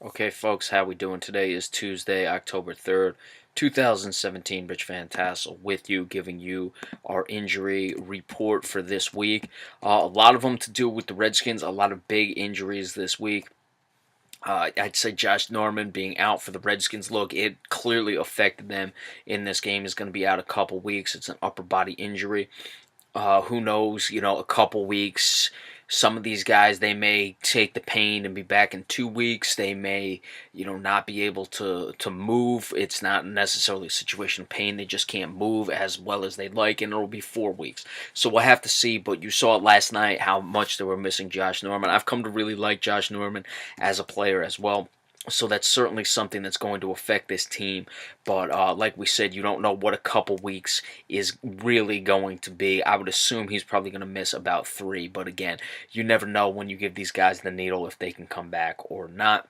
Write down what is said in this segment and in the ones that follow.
Okay, folks, how we doing? Today is Tuesday, October 3rd, 2017. Rich Van Tassel with you, giving you our injury report for this week. A lot of them to do with the Redskins, a lot of big injuries this week. I'd say Josh Norman being out for the Redskins. Look, it clearly affected them in this game. He's going to be out a couple weeks. It's an upper body injury. Who knows? A couple weeks. Some of these guys, they may take the pain and be back in 2 weeks. They may, not be able to move. It's not necessarily a situation of pain. They just can't move as well as they'd like, and it'll be 4 weeks. So we'll have to see. But you saw it last night how much they were missing Josh Norman. I've come to really like Josh Norman as a player as well. So that's certainly something that's going to affect this team. But like we said, you don't know what a couple weeks is really going to be. I would assume he's probably going to miss about 3. But again, you never know when you give these guys the needle if they can come back or not.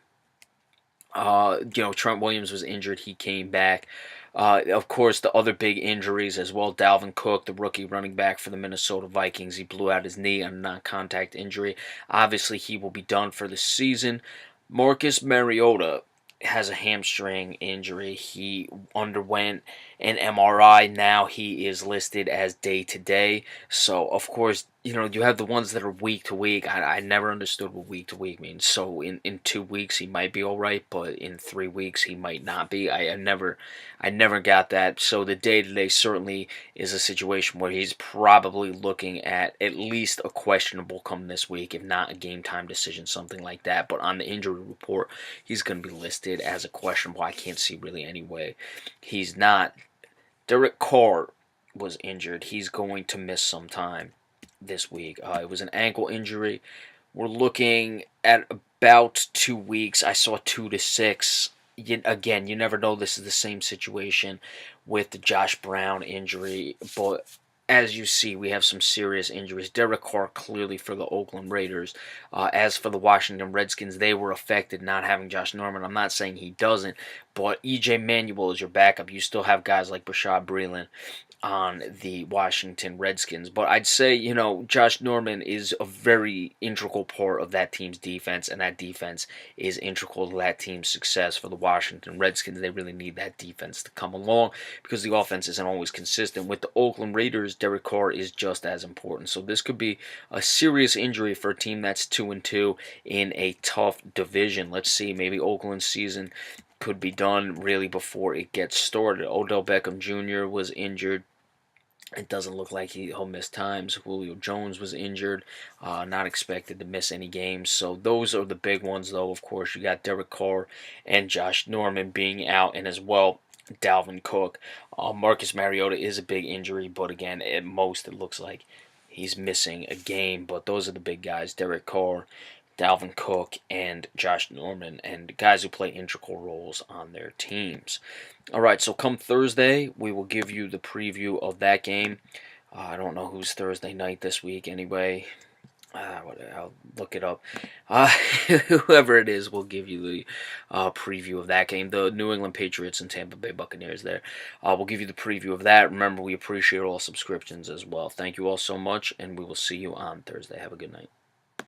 Trent Williams was injured. He came back. Of course, the other big injuries as well. Dalvin Cook, the rookie running back for the Minnesota Vikings, he blew out his knee on a non-contact injury. Obviously, he will be done for the season. Marcus Mariota has a hamstring injury. He underwent an MRI. Now he is listed as day-to-day. So, of course, you have the ones that are week to week. I never understood what week to week means. So in 2 weeks he might be all right, but in 3 weeks he might not be. I never got that. So the day to day certainly is a situation where he's probably looking at least a questionable come this week, if not a game time decision, something like that. But on the injury report, he's going to be listed as a questionable. I can't see really any way he's not. Derek Carr was injured. He's going to miss some time this week. It was an ankle injury. We're looking at about 2 weeks. I saw 2 to 6. Again, you never know. This is the same situation with the Josh Brown injury, but as you see, we have some serious injuries. Derek Carr clearly for the Oakland Raiders. As for the Washington Redskins, they were affected not having Josh Norman. I'm not saying he doesn't, but E.J. Manuel is your backup. You still have guys like Bashaud Breeland on the Washington Redskins. But I'd say, Josh Norman is a very integral part of that team's defense, and that defense is integral to that team's success for the Washington Redskins. They really need that defense to come along because the offense isn't always consistent. With the Oakland Raiders, Derek Carr is just as important. So this could be a serious injury for a team that's 2-2 in a tough division. Let's see, maybe Oakland's season could be done really before it gets started. Odell Beckham Jr. was injured. It doesn't look like he'll miss times. Julio Jones was injured, not expected to miss any games. So those are the big ones, though. Of course, you got Derek Carr and Josh Norman being out, and as well Dalvin Cook. Marcus Mariota is a big injury, but again, at most it looks like he's missing a game. But those are the big guys: Derek Carr, Dalvin Cook, and Josh Norman, and guys who play integral roles on their teams. All right, so come Thursday, we will give you the preview of that game. I don't know who's Thursday night this week anyway. I'll look it up. Whoever it is, we'll give you the preview of that game. The New England Patriots and Tampa Bay Buccaneers there. We'll give you the preview of that. Remember, we appreciate all subscriptions as well. Thank you all so much, and we will see you on Thursday. Have a good night.